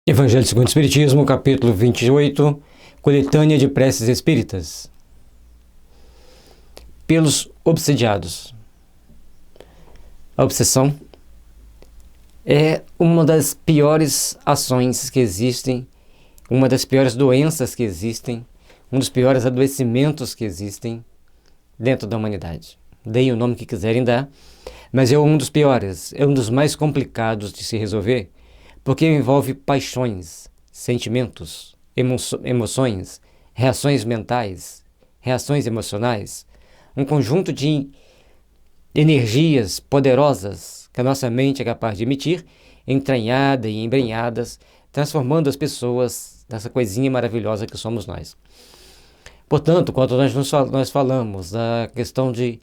Evangelho segundo o Espiritismo, capítulo 28, coletânea de preces espíritas. Pelos obsediados. A obsessão é uma das piores ações que existem, uma das piores doenças que existem, um dos piores adoecimentos que existem dentro da humanidade. Deem o nome que quiserem dar, mas é um dos piores, é um dos mais complicados de se resolver, porque envolve paixões, sentimentos, emoções, reações mentais, reações emocionais, um conjunto de energias poderosas que a nossa mente é capaz de emitir, entranhada e embrenhadas, transformando as pessoas nessa coisinha maravilhosa que somos nós. Portanto, quando nós falamos da questão de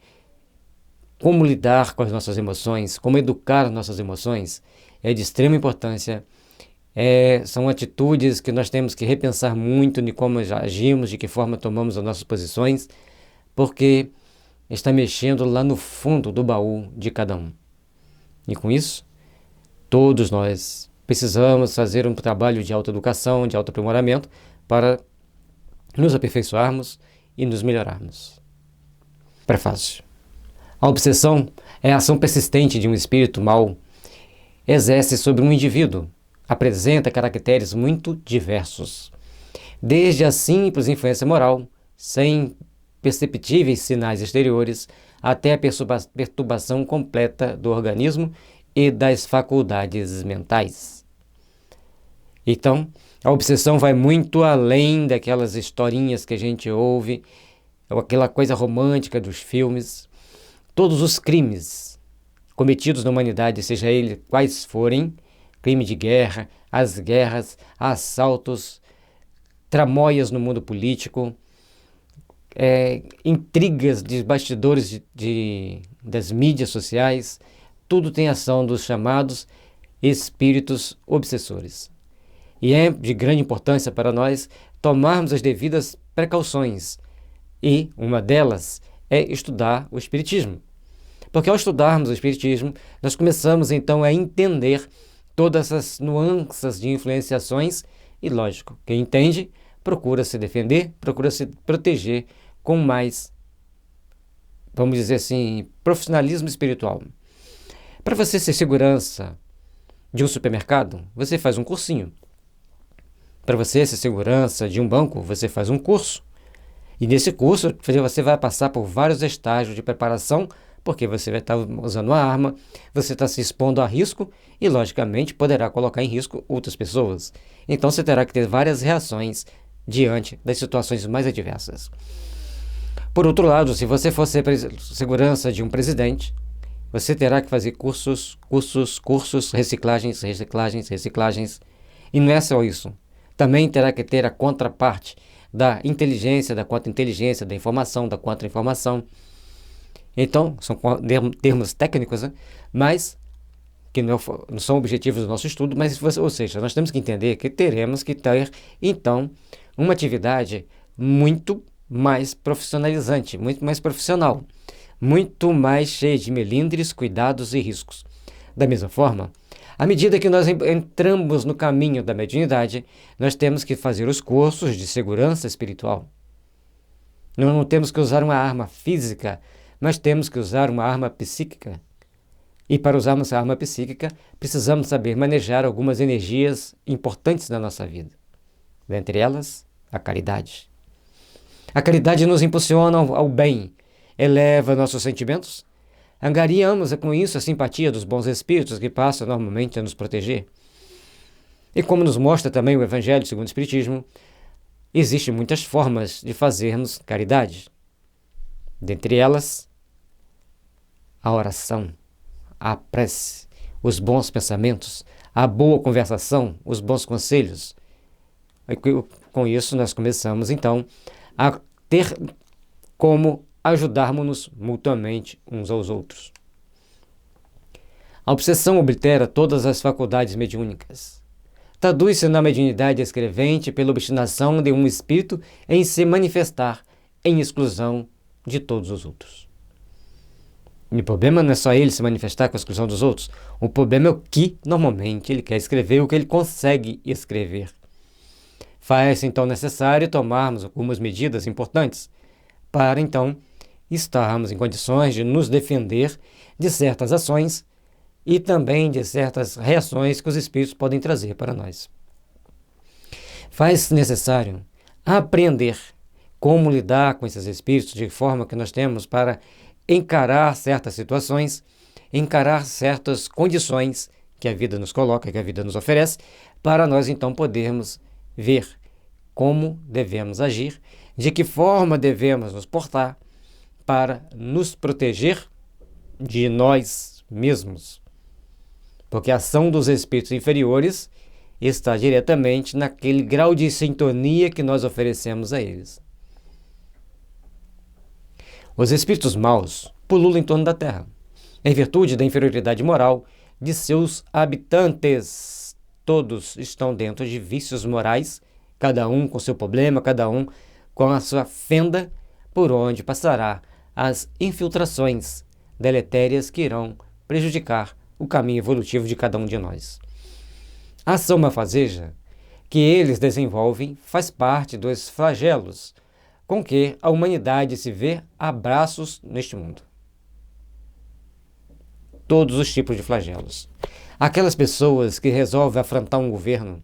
como lidar com as nossas emoções, como educar nossas emoções, é de extrema importância. São atitudes que nós temos que repensar muito de como agimos, de que forma tomamos as nossas posições, porque está mexendo lá no fundo do baú de cada um. E com isso, todos nós precisamos fazer um trabalho de autoeducação, de autoaprimoramento, para nos aperfeiçoarmos e nos melhorarmos. Prefácio. A obsessão é a ação persistente de um espírito mau, exerce sobre um indivíduo, apresenta caracteres muito diversos, desde a simples influência moral, sem perceptíveis sinais exteriores, até a perturbação completa do organismo e das faculdades mentais. Então, a obsessão vai muito além daquelas historinhas que a gente ouve, ou aquela coisa romântica dos filmes. Todos os crimes cometidos na humanidade, seja eles quais forem, crime de guerra, as guerras, assaltos, tramóias no mundo político, intrigas de bastidores das mídias sociais, tudo tem ação dos chamados espíritos obsessores. E é de grande importância para nós tomarmos as devidas precauções, e uma delas é estudar o Espiritismo. Porque ao estudarmos o Espiritismo, nós começamos então a entender todas essas nuances de influenciações e, lógico, quem entende procura se defender, procura se proteger com mais, vamos dizer assim, profissionalismo espiritual. Para você ser segurança de um supermercado, você faz um cursinho. Para você ser segurança de um banco, você faz um curso. E nesse curso você vai passar por vários estágios de preparação, porque você vai estar usando uma arma, você está se expondo a risco e, logicamente, poderá colocar em risco outras pessoas. Então, você terá que ter várias reações diante das situações mais adversas. Por outro lado, se você for ser segurança de um presidente, você terá que fazer cursos, reciclagens. E não é só isso. Também terá que ter a contraparte da inteligência, da contra-inteligência, da informação, da contra-informação. Então, são termos técnicos, né? Mas que não são objetivos do nosso estudo, mas, ou seja, nós temos que entender que teremos que ter, então, uma atividade muito mais profissionalizante, muito mais profissional, muito mais cheia de melindres, cuidados e riscos. Da mesma forma, à medida que nós entramos no caminho da mediunidade, nós temos que fazer os cursos de segurança espiritual. Nós não temos que usar uma arma física, mas temos que usar uma arma psíquica. E para usarmos a arma psíquica, precisamos saber manejar algumas energias importantes na nossa vida. Dentre elas, a caridade. A caridade nos impulsiona ao bem, eleva nossos sentimentos. Angariamos com isso a simpatia dos bons espíritos que passam normalmente a nos proteger. E como nos mostra também o Evangelho segundo o Espiritismo, existem muitas formas de fazermos caridade. Dentre elas, a oração, a prece, os bons pensamentos, a boa conversação, os bons conselhos. E com isso nós começamos então a ter como ajudarmos-nos mutuamente uns aos outros. A obsessão oblitera todas as faculdades mediúnicas. Traduz-se na mediunidade escrevente pela obstinação de um espírito em se manifestar em exclusão de todos os outros. E o problema não é só ele se manifestar com a exclusão dos outros. O problema é o que, normalmente, ele quer escrever, o que ele consegue escrever. Faz-se, então, necessário tomarmos algumas medidas importantes para, então, estarmos em condições de nos defender de certas ações e também de certas reações que os espíritos podem trazer para nós. Faz-se necessário aprender como lidar com esses espíritos de forma que nós temos para encarar certas situações, encarar certas condições que a vida nos coloca, que a vida nos oferece, para nós então podermos ver como devemos agir, de que forma devemos nos portar para nos proteger de nós mesmos. Porque a ação dos espíritos inferiores está diretamente naquele grau de sintonia que nós oferecemos a eles. Os espíritos maus pululam em torno da Terra, em virtude da inferioridade moral de seus habitantes. Todos estão dentro de vícios morais, cada um com seu problema, cada um com a sua fenda, por onde passará as infiltrações deletérias que irão prejudicar o caminho evolutivo de cada um de nós. A ação malfazeja que eles desenvolvem faz parte dos flagelos com que a humanidade se vê a braços neste mundo. Todos os tipos de flagelos. Aquelas pessoas que resolvem afrontar um governo,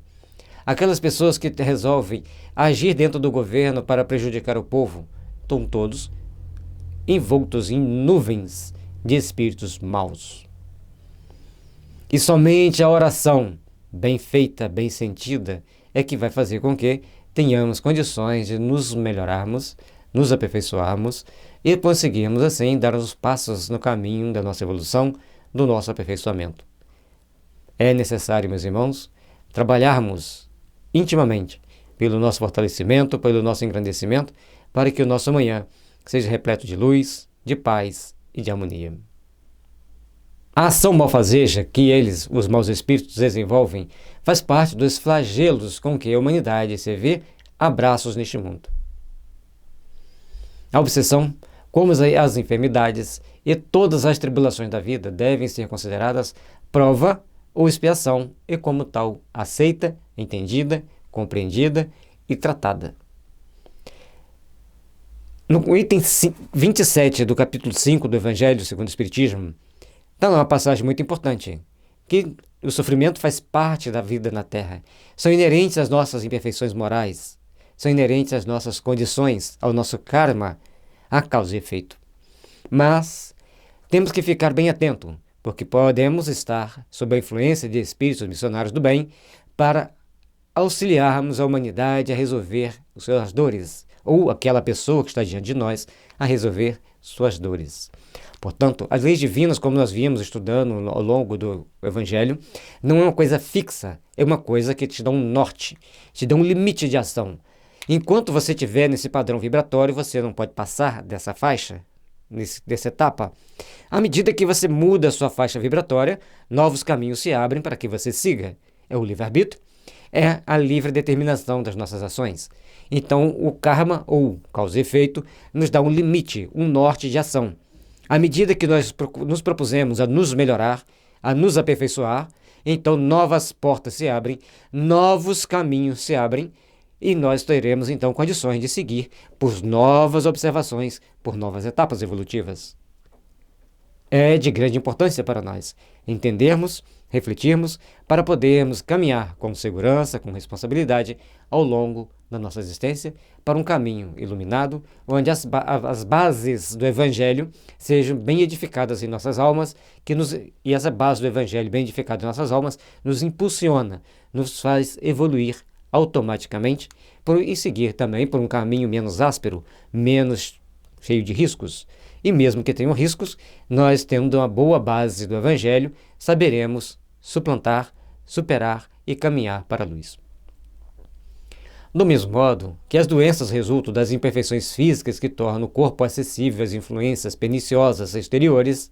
aquelas pessoas que resolvem agir dentro do governo para prejudicar o povo, estão todos envoltos em nuvens de espíritos maus. E somente a oração, bem feita, bem sentida, é que vai fazer com que tenhamos condições de nos melhorarmos, nos aperfeiçoarmos e conseguirmos, assim, dar os passos no caminho da nossa evolução, do nosso aperfeiçoamento. É necessário, meus irmãos, trabalharmos intimamente pelo nosso fortalecimento, pelo nosso engrandecimento, para que o nosso amanhã seja repleto de luz, de paz e de harmonia. A ação malfazeja que eles, os maus espíritos, desenvolvem faz parte dos flagelos com que a humanidade se vê a braços neste mundo. A obsessão, como as enfermidades e todas as tribulações da vida devem ser consideradas prova ou expiação e, como tal, aceita, entendida, compreendida e tratada. No item 27 do capítulo 5 do Evangelho segundo o Espiritismo, está uma passagem muito importante, que o sofrimento faz parte da vida na Terra. São inerentes às nossas imperfeições morais, são inerentes às nossas condições, ao nosso karma, a causa e efeito. Mas temos que ficar bem atento, porque podemos estar sob a influência de espíritos missionários do bem para auxiliarmos a humanidade a resolver suas dores, ou aquela pessoa que está diante de nós a resolver suas dores. Portanto, as leis divinas, como nós viemos estudando ao longo do Evangelho, não é uma coisa fixa, é uma coisa que te dá um norte, te dá um limite de ação. Enquanto você estiver nesse padrão vibratório, você não pode passar dessa faixa, dessa etapa. À medida que você muda a sua faixa vibratória, novos caminhos se abrem para que você siga. É o livre-arbítrio, é a livre determinação das nossas ações. Então, o karma, ou causa e efeito, nos dá um limite, um norte de ação. À medida que nós nos propusemos a nos melhorar, a nos aperfeiçoar, então novas portas se abrem, novos caminhos se abrem, e nós teremos então condições de seguir por novas observações, por novas etapas evolutivas. É de grande importância para nós entendermos, refletirmos, para podermos caminhar com segurança, com responsabilidade, ao longo da nossa existência, para um caminho iluminado, onde as bases do Evangelho sejam bem edificadas em nossas almas, e essa base do Evangelho bem edificada em nossas almas nos impulsiona, nos faz evoluir automaticamente e seguir também por um caminho menos áspero, menos cheio de riscos. E mesmo que tenham riscos, nós, tendo uma boa base do Evangelho, saberemos suplantar, superar e caminhar para a luz. Do mesmo modo que as doenças resultam das imperfeições físicas que tornam o corpo acessível às influências perniciosas exteriores,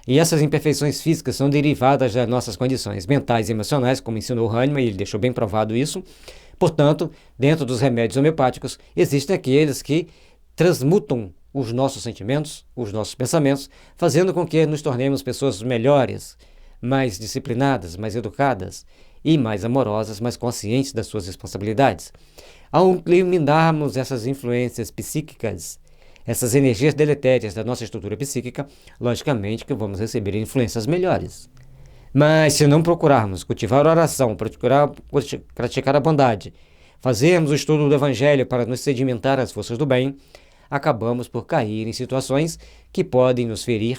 e essas imperfeições físicas são derivadas das nossas condições mentais e emocionais, como ensinou Hahnemann, e ele deixou bem provado isso. Portanto, dentro dos remédios homeopáticos, existem aqueles que transmutam os nossos sentimentos, os nossos pensamentos, fazendo com que nos tornemos pessoas melhores, mais disciplinadas, mais educadas e mais amorosas, mais conscientes das suas responsabilidades. Ao eliminarmos essas influências psíquicas, essas energias deletérias da nossa estrutura psíquica, logicamente que vamos receber influências melhores. Mas se não procurarmos cultivar a oração, praticar a bondade, fazermos o estudo do Evangelho para nos sedimentar as forças do bem, acabamos por cair em situações que podem nos ferir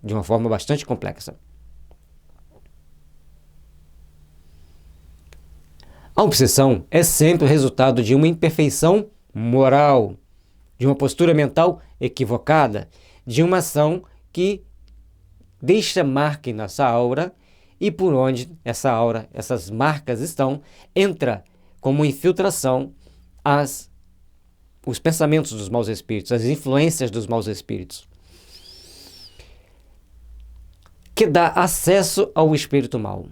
de uma forma bastante complexa. A obsessão é sempre o resultado de uma imperfeição moral, de uma postura mental equivocada, de uma ação que deixa marca em nossa aura e por onde essa aura, essas marcas estão, entra como infiltração os pensamentos dos maus espíritos, as influências dos maus espíritos, que dá acesso ao espírito mau.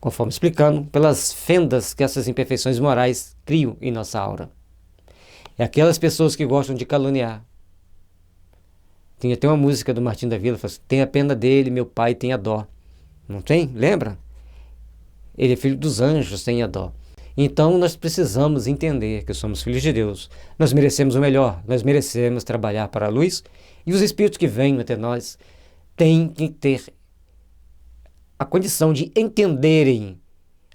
Conforme explicando, pelas fendas que essas imperfeições morais criam em nossa aura. É aquelas pessoas que gostam de caluniar. Tem até uma música do Martim da Vila, fala assim, tenha pena dele, meu pai tenha dó. Não tem? Lembra? Ele é filho dos anjos, tenha dó. Então nós precisamos entender que somos filhos de Deus. Nós merecemos o melhor, nós merecemos trabalhar para a luz e os espíritos que vêm até nós têm que ter a condição de entenderem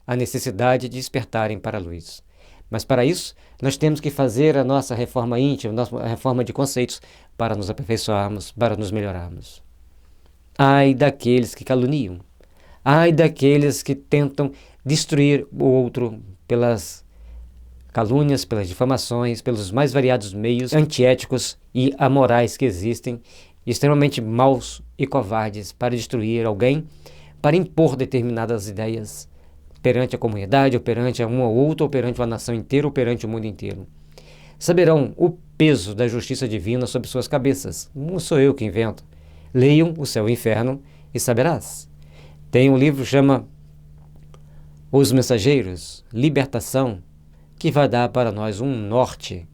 a necessidade de despertarem para a luz. Mas para isso, nós temos que fazer a nossa reforma íntima, a nossa reforma de conceitos para nos aperfeiçoarmos, para nos melhorarmos. Ai daqueles que caluniam. Ai daqueles que tentam destruir o outro pelas calúnias, pelas difamações, pelos mais variados meios antiéticos e amorais que existem, extremamente maus e covardes para destruir alguém, para impor determinadas ideias perante a comunidade, ou perante uma ou outra, ou perante uma nação inteira, ou perante o mundo inteiro. Saberão o peso da justiça divina sobre suas cabeças. Não sou eu que invento. Leiam O Céu e o Inferno e saberás. Tem um livro que chama Os Mensageiros, Libertação, que vai dar para nós um norte.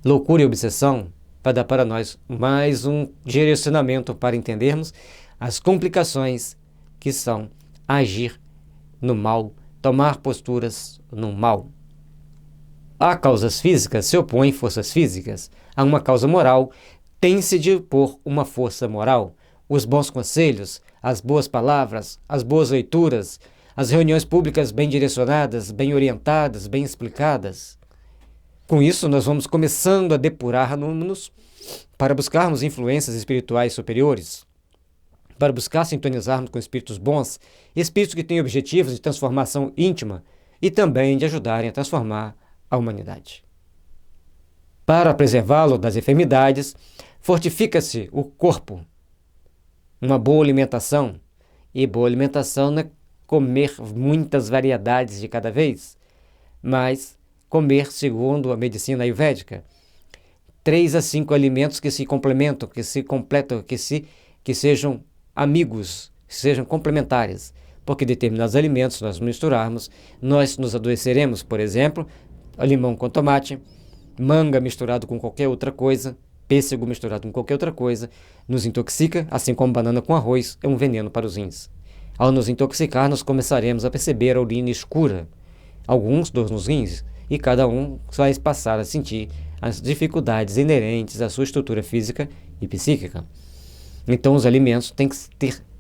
Loucura e Obsessão vai dar para nós mais um direcionamento para entendermos as complicações que são agir no mal, tomar posturas no mal. A causas físicas se opõem forças físicas. A uma causa moral tem-se de opor uma força moral. Os bons conselhos, as boas palavras, as boas leituras, as reuniões públicas bem direcionadas, bem orientadas, bem explicadas. Com isso, nós vamos começando a depurar-nos para buscarmos influências espirituais superiores, para buscar sintonizarmos com espíritos bons, espíritos que têm objetivos de transformação íntima e também de ajudarem a transformar a humanidade. Para preservá-lo das enfermidades, fortifica-se o corpo. Uma boa alimentação, e boa alimentação não é comer muitas variedades de cada vez, mas comer segundo a medicina ayurvédica, 3 a 5 alimentos que se complementam, que se completam, que sejam amigos, sejam complementares, porque determinados alimentos, se nós misturarmos, nós nos adoeceremos. Por exemplo, limão com tomate, manga misturado com qualquer outra coisa, pêssego misturado com qualquer outra coisa, nos intoxica, assim como banana com arroz é um veneno para os rins. Ao nos intoxicar, nós começaremos a perceber a urina escura, alguns dor nos rins, e cada um vai passar a sentir as dificuldades inerentes à sua estrutura física e psíquica. Então, os alimentos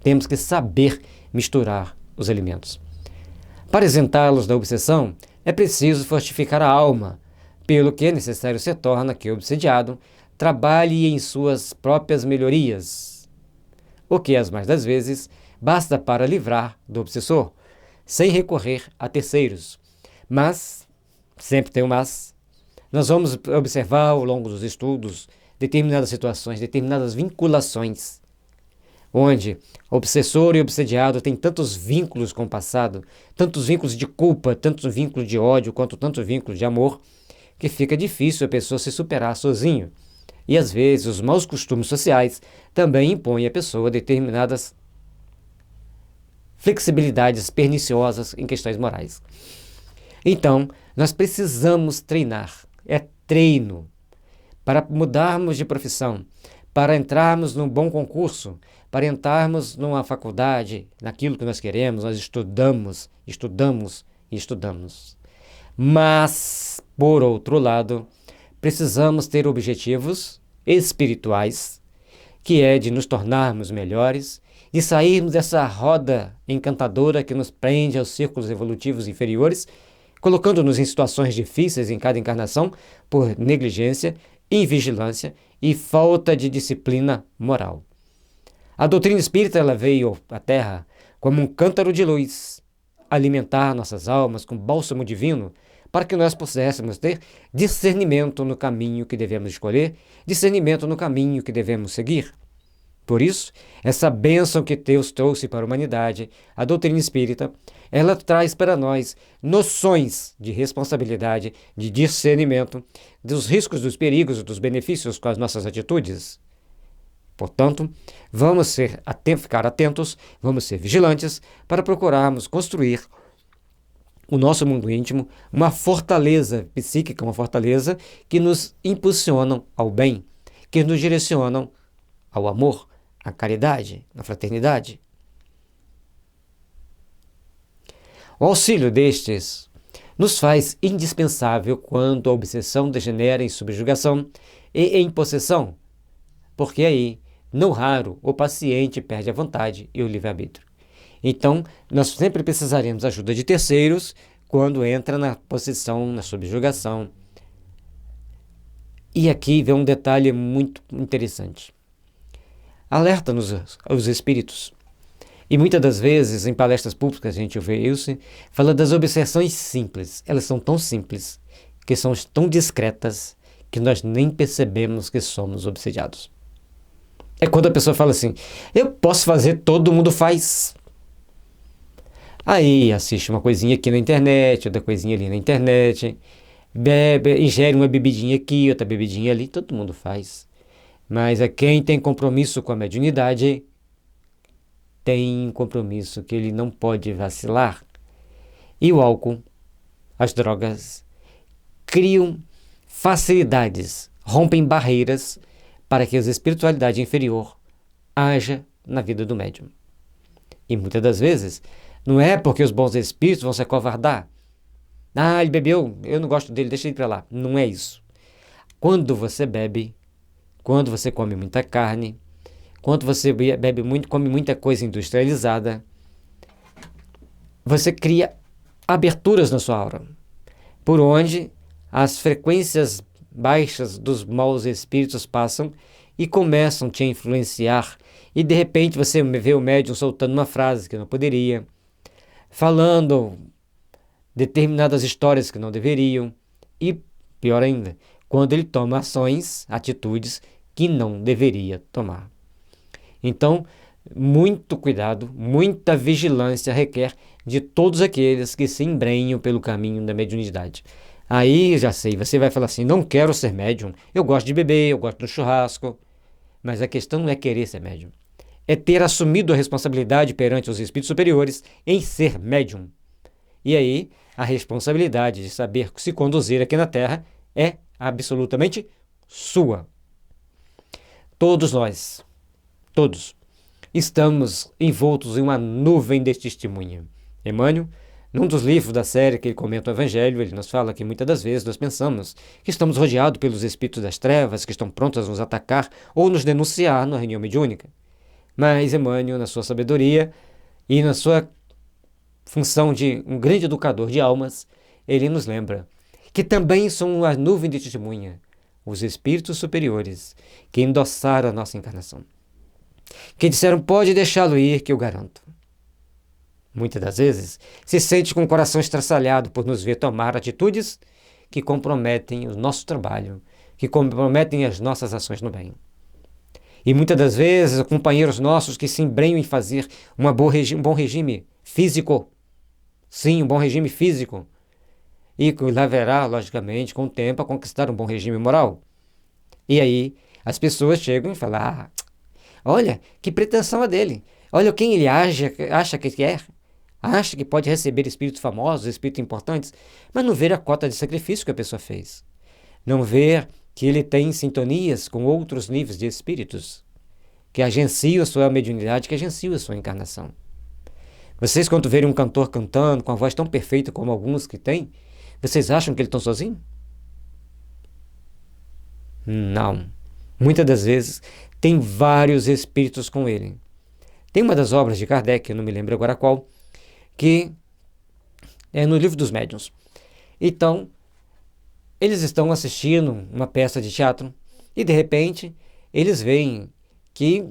temos que saber misturar os alimentos. Para isentá-los da obsessão, é preciso fortificar a alma, pelo que é necessário se torna que o obsediado trabalhe em suas próprias melhorias, o que, as mais das vezes, basta para livrar do obsessor, sem recorrer a terceiros. Mas, sempre tem um mas, nós vamos observar ao longo dos estudos determinadas situações, determinadas vinculações, onde obsessor e obsediado têm tantos vínculos com o passado, tantos vínculos de culpa, tantos vínculos de ódio, quanto tantos vínculos de amor, que fica difícil a pessoa se superar sozinho. E às vezes os maus costumes sociais também impõem à pessoa determinadas flexibilidades perniciosas em questões morais. Então, nós precisamos treinar. É treino para mudarmos de profissão, para entrarmos num bom concurso, para entrarmos numa faculdade, naquilo que nós queremos, nós estudamos, estudamos e estudamos. Mas, por outro lado, precisamos ter objetivos espirituais, que é de nos tornarmos melhores, de sairmos dessa roda encantadora que nos prende aos círculos evolutivos inferiores, colocando-nos em situações difíceis em cada encarnação por negligência, invigilância e falta de disciplina moral. A doutrina espírita ela veio à Terra como um cântaro de luz, alimentar nossas almas com bálsamo divino, para que nós pudéssemos ter discernimento no caminho que devemos escolher, discernimento no caminho que devemos seguir. Por isso, essa bênção que Deus trouxe para a humanidade, a doutrina espírita, ela traz para nós noções de responsabilidade, de discernimento, dos riscos, dos perigos e dos benefícios com as nossas atitudes. Portanto, vamos ficar atentos, vamos ser vigilantes para procurarmos construir o nosso mundo íntimo, uma fortaleza psíquica, uma fortaleza que nos impulsionam ao bem, que nos direcionam ao amor, à caridade, à fraternidade. O auxílio destes nos faz indispensável quando a obsessão degenera em subjugação e em possessão, porque aí, não raro, o paciente perde a vontade e o livre-arbítrio. Então, nós sempre precisaremos da ajuda de terceiros quando entra na possessão, na subjugação. E aqui vem um detalhe muito interessante. Alerta-nos os espíritos. E muitas das vezes, em palestras públicas, a gente ouve isso, fala das obsessões simples. Elas são tão simples, que são tão discretas, que nós nem percebemos que somos obsediados. É quando a pessoa fala assim, eu posso fazer, todo mundo faz. Aí assiste uma coisinha aqui na internet, outra coisinha ali na internet, bebe, ingere uma bebidinha aqui, outra bebidinha ali, todo mundo faz. Mas a quem tem compromisso com a mediunidade, tem um compromisso que ele não pode vacilar. E o álcool, as drogas, criam facilidades, rompem barreiras para que a espiritualidade inferior haja na vida do médium. E muitas das vezes, não é porque os bons espíritos vão se acovardar. Ah, ele bebeu, eu não gosto dele, deixa ele para lá. Não é isso. Quando você bebe, quando você come muita carne, quando você bebe muito, come muita coisa industrializada, você cria aberturas na sua aura, por onde as frequências baixas dos maus espíritos passam e começam a te influenciar. E de repente você vê o médium soltando uma frase que não poderia, falando determinadas histórias que não deveriam, e pior ainda, quando ele toma ações, atitudes que não deveria tomar. Então, muito cuidado, muita vigilância requer de todos aqueles que se embrenham pelo caminho da mediunidade. Aí, já sei, você vai falar assim, não quero ser médium, eu gosto de beber, eu gosto do churrasco, mas a questão não é querer ser médium, é ter assumido a responsabilidade perante os espíritos superiores em ser médium. E aí, a responsabilidade de saber se conduzir aqui na Terra é absolutamente sua. Todos nós, todos, estamos envoltos em uma nuvem de testemunha. Emmanuel, num dos livros da série que ele comenta o Evangelho, ele nos fala que muitas das vezes nós pensamos que estamos rodeados pelos espíritos das trevas, que estão prontos a nos atacar ou nos denunciar na reunião mediúnica. Mas Emmanuel, na sua sabedoria e na sua função de um grande educador de almas, ele nos lembra que também são uma nuvem de testemunha, os espíritos superiores que endossaram a nossa encarnação, que disseram, pode deixá-lo ir que eu garanto. Muitas das vezes se sente com o coração estraçalhado por nos ver tomar atitudes que comprometem o nosso trabalho, que comprometem as nossas ações no bem. E muitas das vezes, companheiros nossos que se embrenham em fazer um bom regime físico, sim, um bom regime físico, e levará, logicamente, com o tempo a conquistar um bom regime moral. E aí, as pessoas chegam e falam, olha, que pretensão é dele, olha quem ele acha que quer, acha que pode receber espíritos famosos, espíritos importantes, mas não vê a cota de sacrifício que a pessoa fez. não ver que ele tem sintonias com outros níveis de espíritos, que agenciam a sua mediunidade, que agenciam a sua encarnação. Vocês, quando verem um cantor cantando com a voz tão perfeita como alguns que têm, vocês acham que ele está sozinho? Não. Muitas das vezes tem vários espíritos com ele. Tem uma das obras de Kardec, eu não me lembro agora qual, que é no Livro dos Médiuns. Então, eles estão assistindo uma peça de teatro e, de repente, eles veem que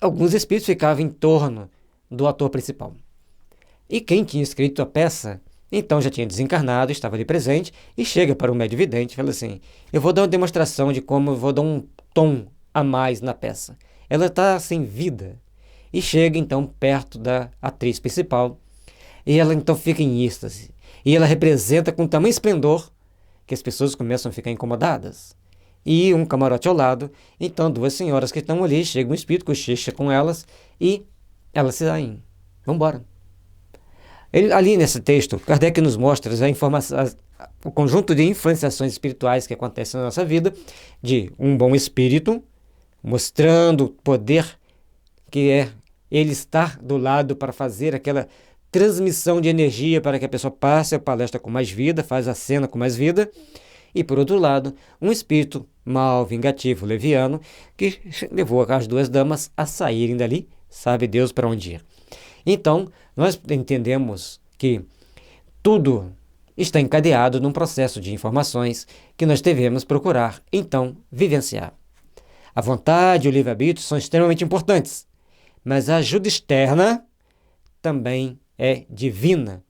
alguns espíritos ficavam em torno do ator principal. E quem tinha escrito a peça, então já tinha desencarnado, estava ali presente, e chega para o médium vidente e fala assim: eu vou dar uma demonstração de como eu vou dar um tom a mais na peça. Ela está sem vida. E chega então perto da atriz principal, e ela então fica em êxtase. E ela representa com tamanho esplendor que as pessoas começam a ficar incomodadas. E um camarote ao lado, então duas senhoras que estão ali, chega um espírito, cochicha com elas, e elas se saem. Vamos embora. Ali nesse texto, Kardec nos mostra o conjunto de influenciações espirituais que acontecem na nossa vida, de um bom espírito, mostrando o poder que é ele estar do lado para fazer aquela transmissão de energia para que a pessoa passe a palestra com mais vida, faz a cena com mais vida. E, por outro lado, um espírito mau, vingativo, leviano, que levou as duas damas a saírem dali, sabe Deus para onde ir. Então, nós entendemos que tudo está encadeado num processo de informações que nós devemos procurar, então, vivenciar. A vontade e o livre-arbítrio são extremamente importantes, mas a ajuda externa também é divina.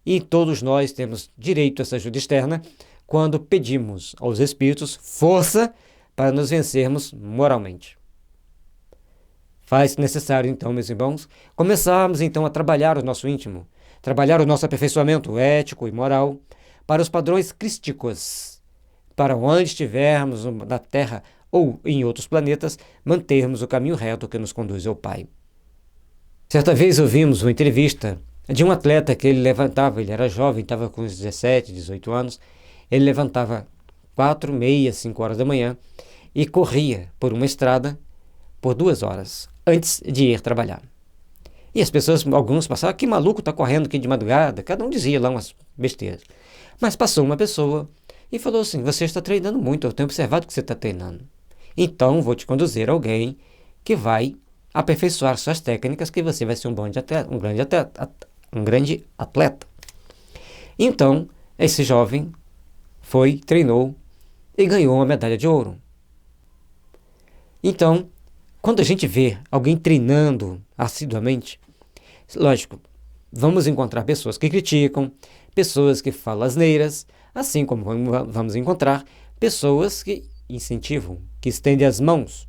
E todos nós temos direito a essa ajuda externa quando pedimos aos espíritos força para nos vencermos moralmente. Faz necessário, então, meus irmãos, começarmos então a trabalhar o nosso íntimo, trabalhar o nosso aperfeiçoamento ético e moral para os padrões crísticos, para onde estivermos na Terra ou em outros planetas, mantermos o caminho reto que nos conduz ao Pai. Certa vez ouvimos uma entrevista de um atleta que ele era jovem, estava com uns 17, 18 anos, ele levantava 4, meia, 5 horas da manhã e corria por uma estrada por 2 horas antes de ir trabalhar. E as pessoas, alguns passavam: que maluco está correndo aqui de madrugada? Cada um dizia lá umas besteiras. Mas passou uma pessoa e falou assim: você está treinando muito, eu tenho observado que você está treinando. Então vou te conduzir a alguém que vai aperfeiçoar suas técnicas, que você vai ser um grande atleta. Então, esse jovem foi, treinou e ganhou uma medalha de ouro. Então, quando a gente vê alguém treinando assiduamente, lógico, vamos encontrar pessoas que criticam, pessoas que falam asneiras, assim como vamos encontrar pessoas que incentivam, que estendem as mãos.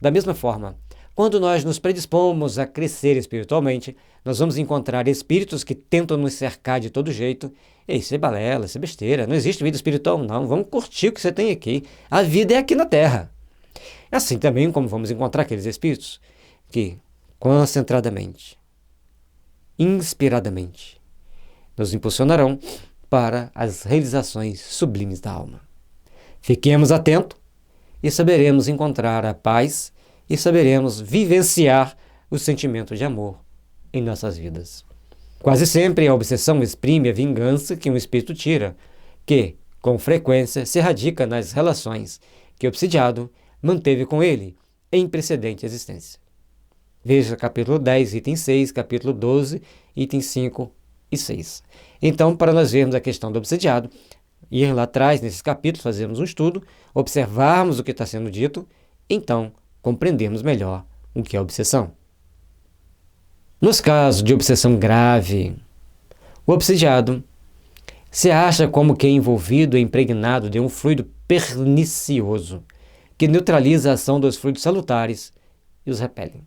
Da mesma forma, quando nós nos predispomos a crescer espiritualmente, nós vamos encontrar espíritos que tentam nos cercar de todo jeito. Isso é balela, isso é besteira, não existe vida espiritual, não. Vamos curtir o que você tem aqui. A vida é aqui na Terra. Assim também como vamos encontrar aqueles espíritos que, concentradamente, inspiradamente, nos impulsionarão para as realizações sublimes da alma. Fiquemos atentos e saberemos encontrar a paz e saberemos vivenciar o sentimento de amor em nossas vidas. Quase sempre a obsessão exprime a vingança que um espírito tira, que, com frequência, se radica nas relações que o obsidiado manteve com ele em precedente existência. Veja capítulo 10, item 6, capítulo 12, itens 5 e 6. Então, para nós vermos a questão do obsidiado, ir lá atrás, nesses capítulos, fazermos um estudo, observarmos o que está sendo dito, então compreendermos melhor o que é obsessão. Nos casos de obsessão grave, o obsidiado se acha como que envolvido e impregnado de um fluido pernicioso, que neutraliza a ação dos fluidos salutares e os repelem.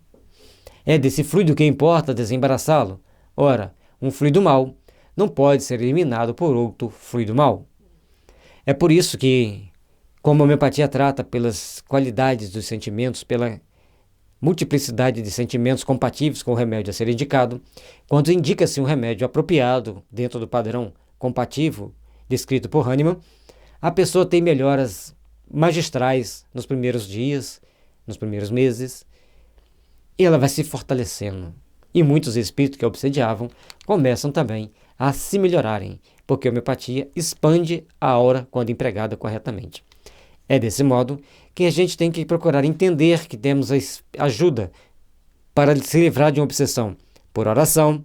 É desse fluido que importa desembaraçá-lo. Ora, um fluido mau não pode ser eliminado por outro fluido mau. É por isso que, como a homeopatia trata pelas qualidades dos sentimentos, pela multiplicidade de sentimentos compatíveis com o remédio a ser indicado, quando indica-se um remédio apropriado dentro do padrão compatível descrito por Hahnemann, a pessoa tem melhoras magistrais nos primeiros dias, nos primeiros meses, e ela vai se fortalecendo. E muitos espíritos que a obsediavam começam também a se melhorarem, porque a homeopatia expande a aura quando empregada corretamente. É desse modo que a gente tem que procurar entender que temos ajuda para se livrar de uma obsessão por oração,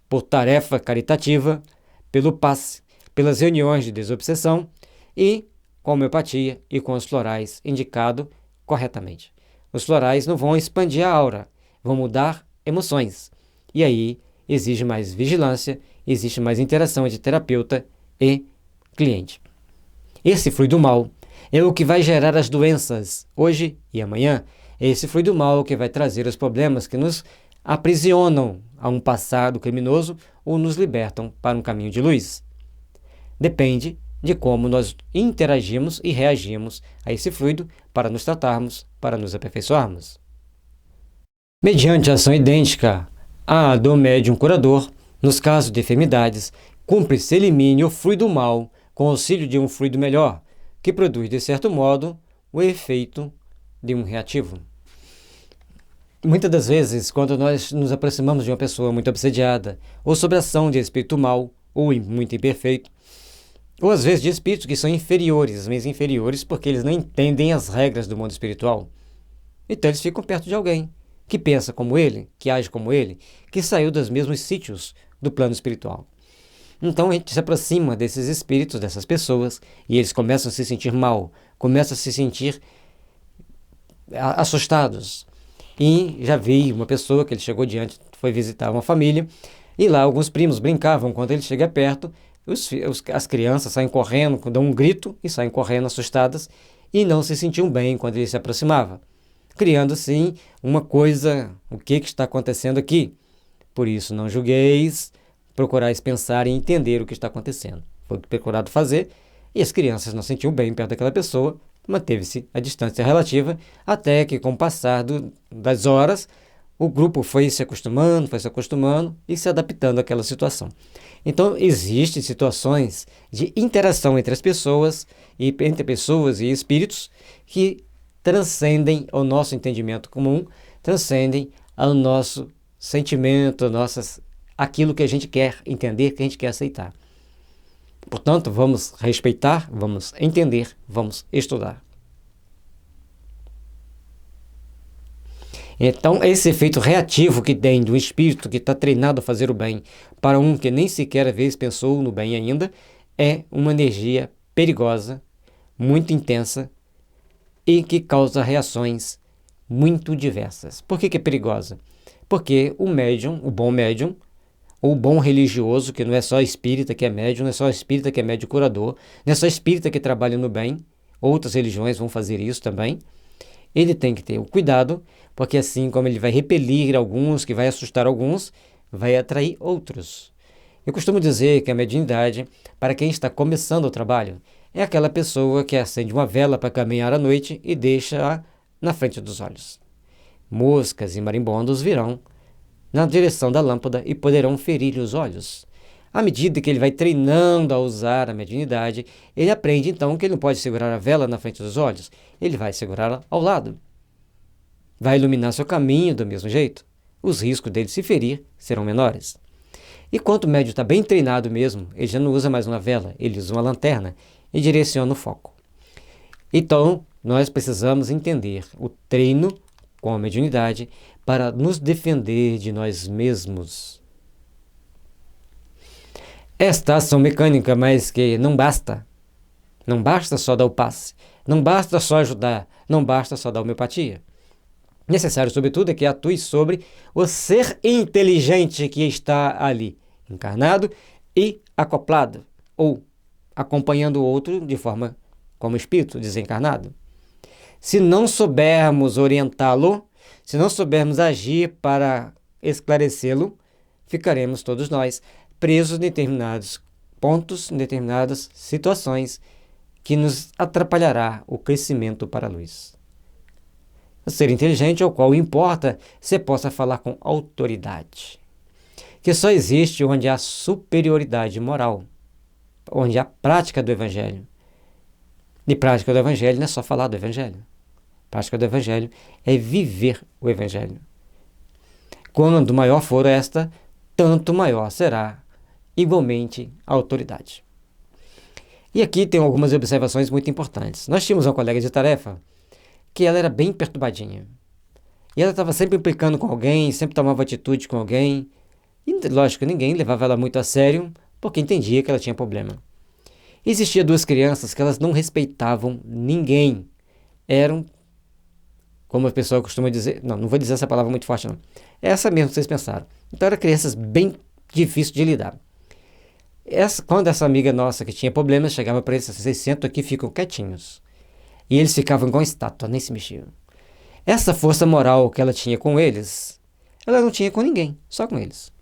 por tarefa caritativa, pelo passe, pelas reuniões de desobsessão e com a homeopatia e com os florais indicado corretamente. Os florais não vão expandir a aura, vão mudar emoções. E aí exige mais vigilância, existe mais interação entre terapeuta e cliente. Esse fluido mal é o que vai gerar as doenças hoje e amanhã. É esse fluido mal que vai trazer os problemas que nos aprisionam a um passado criminoso ou nos libertam para um caminho de luz. Depende de como nós interagimos e reagimos a esse fluido para nos tratarmos, para nos aperfeiçoarmos. Mediante a ação idêntica à do médium curador, nos casos de enfermidades, cumpre-se elimine o fluido mal com auxílio de um fluido melhor, que produz, de certo modo, o efeito de um reativo. Muitas das vezes, quando nós nos aproximamos de uma pessoa muito obsediada, ou sob a ação de espírito mau, ou muito imperfeito, ou às vezes de espíritos que são inferiores, mas inferiores porque eles não entendem as regras do mundo espiritual. Então eles ficam perto de alguém que pensa como ele, que age como ele, que saiu dos mesmos sítios do plano espiritual. Então a gente se aproxima desses espíritos, dessas pessoas, e eles começam a se sentir mal, começam a se sentir assustados. E já vi uma pessoa que ele chegou diante, foi visitar uma família, e lá alguns primos brincavam. Quando ele chega perto, as crianças saem correndo, dão um grito e saem correndo assustadas, e não se sentiam bem quando ele se aproximava, criando assim uma coisa: o que está acontecendo aqui? Por isso não julgueis, procurais pensar e entender o que está acontecendo. Foi procurado fazer, e as crianças não se sentiam bem perto daquela pessoa, manteve-se a distância relativa, até que, com o passar das horas, o grupo foi se acostumando e se adaptando àquela situação. Então, existem situações de interação entre as pessoas, e entre pessoas e espíritos, que transcendem o nosso entendimento comum, transcendem ao nosso sentimento, aquilo que a gente quer entender, que a gente quer aceitar. Portanto, vamos respeitar, vamos entender, vamos estudar. Então, esse efeito reativo que tem do espírito que está treinado a fazer o bem para um que nem sequer às vezes pensou no bem ainda, é uma energia perigosa, muito intensa e que causa reações muito diversas. Por que é perigosa? Porque o médium, o bom médium, ou o bom religioso, que não é só espírita que é médium, não é só espírita que é médium curador, não é só espírita que trabalha no bem, outras religiões vão fazer isso também. Ele tem que ter o cuidado, porque assim como ele vai repelir alguns, que vai assustar alguns, vai atrair outros. Eu costumo dizer que a mediunidade, para quem está começando o trabalho, é aquela pessoa que acende uma vela para caminhar à noite e deixa-a na frente dos olhos. Moscas e marimbondos virão na direção da lâmpada e poderão ferir-lhe os olhos. À medida que ele vai treinando a usar a mediunidade, ele aprende então que ele não pode segurar a vela na frente dos olhos, ele vai segurá-la ao lado. Vai iluminar seu caminho do mesmo jeito. Os riscos dele se ferir serão menores. E quando o médium está bem treinado mesmo, ele já não usa mais uma vela, ele usa uma lanterna e direciona o foco. Então, nós precisamos entender o treino com a mediunidade para nos defender de nós mesmos. Esta ação mecânica, mas que não basta. Não basta só dar o passe, não basta só ajudar, não basta só dar homeopatia. Necessário, sobretudo, é que atue sobre o ser inteligente que está ali, encarnado e acoplado, ou acompanhando o outro de forma como espírito desencarnado. Se não soubermos orientá-lo, se não soubermos agir para esclarecê-lo, ficaremos todos nós presos em determinados pontos, em determinadas situações, que nos atrapalhará o crescimento para a luz. O ser inteligente, ao qual importa você possa falar com autoridade, que só existe onde há superioridade moral, onde há prática do Evangelho. E prática do Evangelho não é só falar do Evangelho. Prática do Evangelho é viver o Evangelho. Quando maior for esta, tanto maior será, igualmente, a autoridade. E aqui tem algumas observações muito importantes. Nós tínhamos uma colega de tarefa que ela era bem perturbadinha. E ela estava sempre implicando com alguém, sempre tomava atitude com alguém. E, lógico, ninguém levava ela muito a sério, porque entendia que ela tinha problema. Existia duas crianças que elas não respeitavam ninguém. Eram, como a pessoa costuma dizer, não vou dizer essa palavra muito forte não. É essa mesmo que vocês pensaram. Então eram crianças bem difíceis de lidar. Quando essa amiga nossa que tinha problemas chegava para eles, vocês sentam aqui e ficam quietinhos. E eles ficavam igual estátua, nem se mexiam. Essa força moral que ela tinha com eles, ela não tinha com ninguém, só com eles.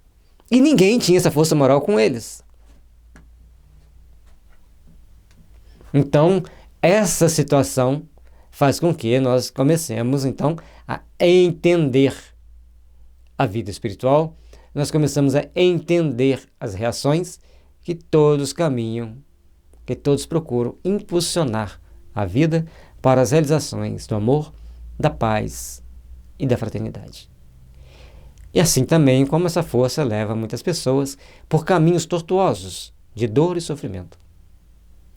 E ninguém tinha essa força moral com eles. Então, essa situação faz com que nós comecemos, então, a entender a vida espiritual. Nós começamos a entender as reações que todos caminham, que todos procuram impulsionar a vida para as realizações do amor, da paz e da fraternidade. E assim também como essa força leva muitas pessoas por caminhos tortuosos de dor e sofrimento.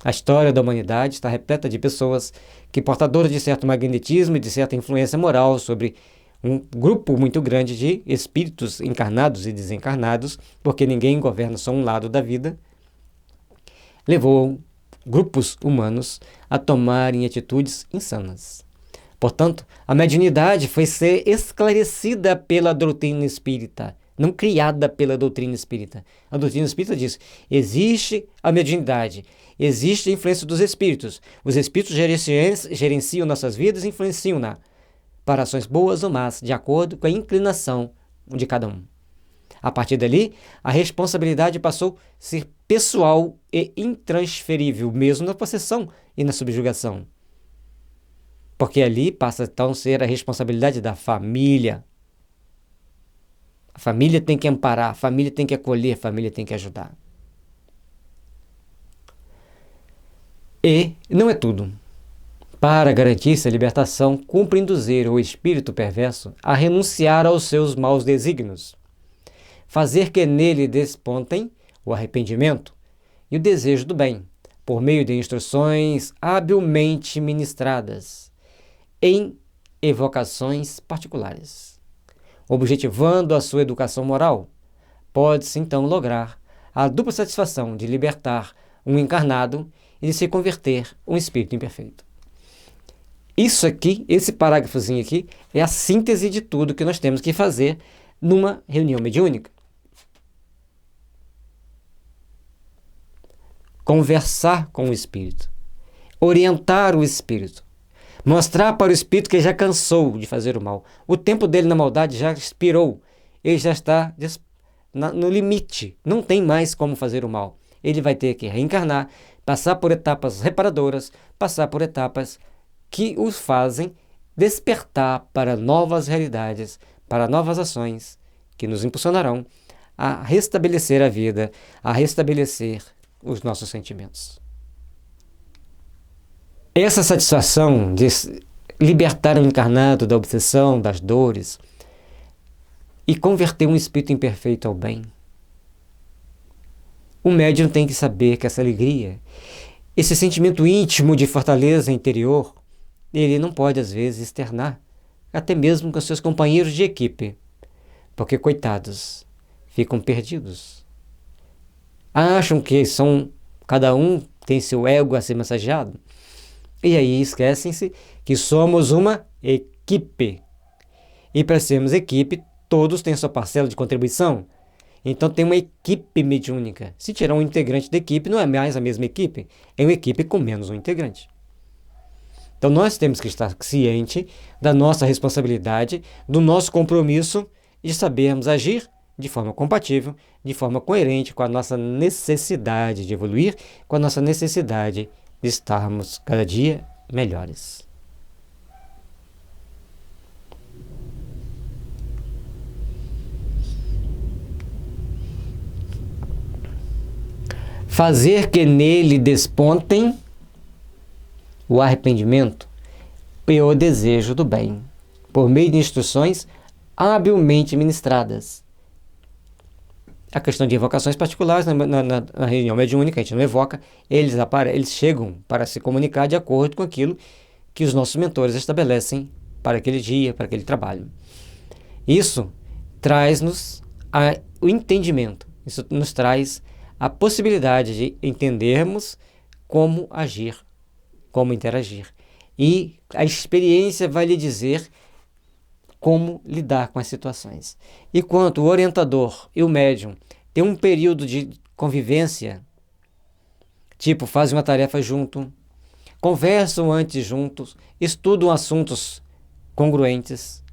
A história da humanidade está repleta de pessoas que, portadoras de certo magnetismo e de certa influência moral sobre um grupo muito grande de espíritos encarnados e desencarnados, porque ninguém governa só um lado da vida, levou grupos humanos a tomarem atitudes insanas. Portanto, a mediunidade foi ser esclarecida pela doutrina espírita, não criada pela doutrina espírita. A doutrina espírita diz: existe a mediunidade, existe a influência dos espíritos. Os espíritos gerenciam nossas vidas e influenciam-na para ações boas ou más, de acordo com a inclinação de cada um. A partir dali, a responsabilidade passou a ser pessoal e intransferível, mesmo na possessão e na subjugação. Porque ali passa então a ser a responsabilidade da família. A família tem que amparar, a família tem que acolher, a família tem que ajudar. E não é tudo. Para garantir-se a libertação, cumpre induzir o espírito perverso a renunciar aos seus maus desígnios, fazer que nele despontem o arrependimento e o desejo do bem, por meio de instruções habilmente ministradas, em evocações particulares. Objetivando a sua educação moral, pode-se então lograr a dupla satisfação de libertar um encarnado e de se converter um espírito imperfeito. Isso aqui, esse parágrafozinho aqui, é a síntese de tudo que nós temos que fazer numa reunião mediúnica. Conversar com o espírito, orientar o espírito, mostrar para o espírito que ele já cansou de fazer o mal. O tempo dele na maldade já expirou, ele já está no limite, não tem mais como fazer o mal. Ele vai ter que reencarnar, passar por etapas reparadoras, passar por etapas que os fazem despertar para novas realidades, para novas ações que nos impulsionarão a restabelecer a vida, a restabelecer os nossos sentimentos. Essa satisfação de libertar o encarnado da obsessão, das dores e converter um espírito imperfeito ao bem. O médium tem que saber que essa alegria, esse sentimento íntimo de fortaleza interior, ele não pode, às vezes, externar, até mesmo com seus companheiros de equipe, porque, coitados, ficam perdidos. Acham que cada um tem seu ego a ser massageado, e aí esquecem-se que somos uma equipe. E para sermos equipe, todos têm sua parcela de contribuição. Então tem uma equipe mediúnica. Se tirar um integrante da equipe, não é mais a mesma equipe, é uma equipe com menos um integrante. Então nós temos que estar cientes da nossa responsabilidade, do nosso compromisso de sabermos agir de forma compatível, de forma coerente com a nossa necessidade de evoluir, com a nossa necessidade de estarmos cada dia melhores. Fazer que nele despontem o arrependimento e o desejo do bem, por meio de instruções habilmente ministradas. A questão de invocações particulares, na reunião mediúnica, a gente não evoca, eles chegam para se comunicar de acordo com aquilo que os nossos mentores estabelecem para aquele dia, para aquele trabalho. Isso traz-nos o entendimento, isso nos traz a possibilidade de entendermos como agir, como interagir. E a experiência vai lhe dizer como lidar com as situações. E quanto o orientador e o médium têm um período de convivência, tipo, fazem uma tarefa junto, conversam antes juntos, estudam assuntos congruentes,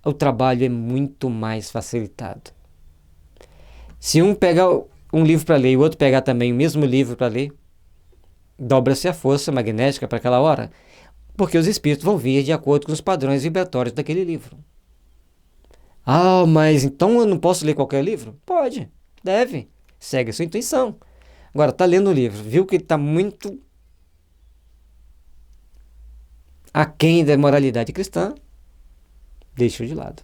o trabalho é muito mais facilitado. Se um pegar um livro para ler e o outro pegar também o mesmo livro para ler, dobra-se a força magnética para aquela hora, porque os espíritos vão vir de acordo com os padrões vibratórios daquele livro. Ah, mas então eu não posso ler qualquer livro? Pode, deve, segue a sua intuição. Agora, está lendo o livro, viu que está muito aquém da moralidade cristã, deixa de lado.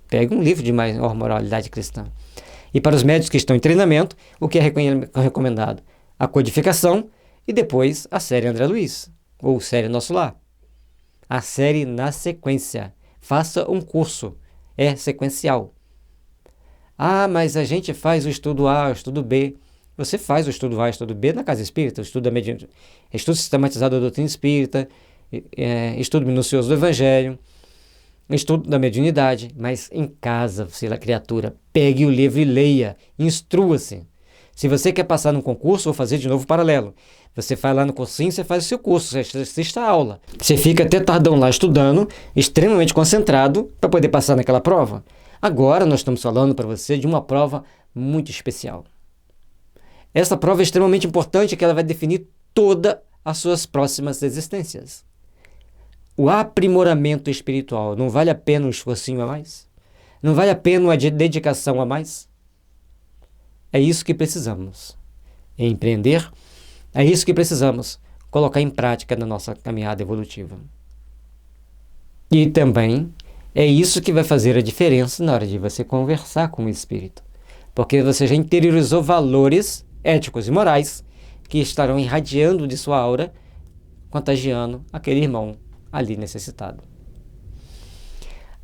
Pega um livro de maior moralidade cristã. E para os médicos que estão em treinamento, o que é recomendado? A codificação e depois a série André Luiz, ou série Nosso Lar. A série na sequência. Faça um curso. É sequencial. Ah, mas a gente faz o estudo A, o estudo B. Você faz o estudo A, o estudo B na Casa Espírita, estudo sistematizado da doutrina espírita, estudo minucioso do Evangelho, estudo da mediunidade, mas em casa, criatura, pegue o livro e leia, instrua-se. Se você quer passar num concurso, vou fazer de novo paralelo. Você vai lá no cursinho, você faz o seu curso, você assiste a aula. Você fica até tardão lá estudando, extremamente concentrado, para poder passar naquela prova. Agora nós estamos falando para você de uma prova muito especial. Essa prova é extremamente importante, que ela vai definir todas as suas próximas existências. O aprimoramento espiritual, não vale a pena um esforcinho a mais? Não vale a pena uma dedicação a mais? É isso que precisamos empreender, é isso que precisamos colocar em prática na nossa caminhada evolutiva. E também é isso que vai fazer a diferença na hora de você conversar com o espírito, porque você já interiorizou valores éticos e morais que estarão irradiando de sua aura, contagiando aquele irmão ali necessitado.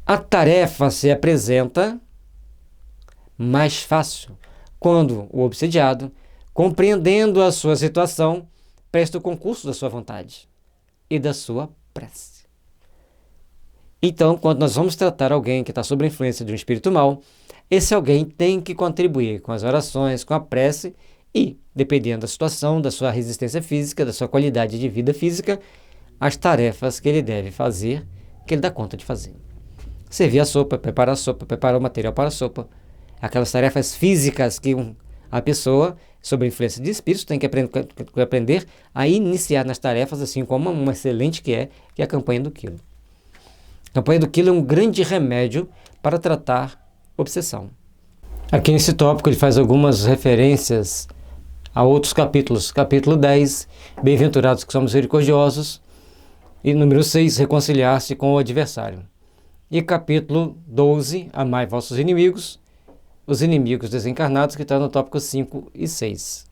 A tarefa se apresenta mais fácil quando o obsediado, compreendendo a sua situação, presta o concurso da sua vontade e da sua prece. Então, quando nós vamos tratar alguém que está sob a influência de um espírito mau, esse alguém tem que contribuir com as orações, com a prece e, dependendo da situação, da sua resistência física, da sua qualidade de vida física, as tarefas que ele deve fazer, que ele dá conta de fazer. Servir a sopa, preparar o material para a sopa. Aquelas tarefas físicas que a pessoa, sob a influência de espíritos, tem que aprender a iniciar nas tarefas, assim como uma excelente que é a campanha do quilo. A campanha do quilo é um grande remédio para tratar obsessão. Aqui nesse tópico ele faz algumas referências a outros capítulos. Capítulo 10, Bem-aventurados que somos misericordiosos. E número 6, reconciliar-se com o adversário. E capítulo 12, amai vossos inimigos, os inimigos desencarnados, que está no tópico 5 e 6.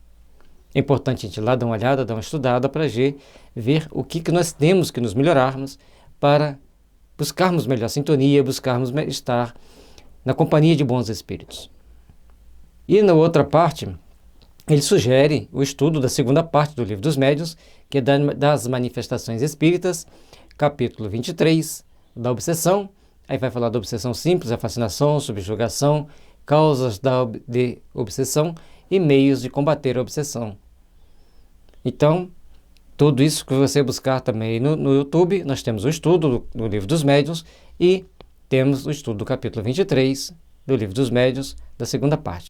É importante a gente ir lá dar uma olhada, dar uma estudada para ver o que nós temos que nos melhorarmos para buscarmos melhor sintonia, buscarmos estar na companhia de bons espíritos. E na outra parte, ele sugere o estudo da segunda parte do Livro dos Médiuns, que é das manifestações espíritas, capítulo 23, da obsessão. Aí vai falar da obsessão simples, a fascinação, subjugação, causas de obsessão e meios de combater a obsessão. Então, tudo isso que você buscar também no YouTube, nós temos o estudo do Livro dos Médiuns e temos o estudo do capítulo 23 do Livro dos Médiuns, da segunda parte.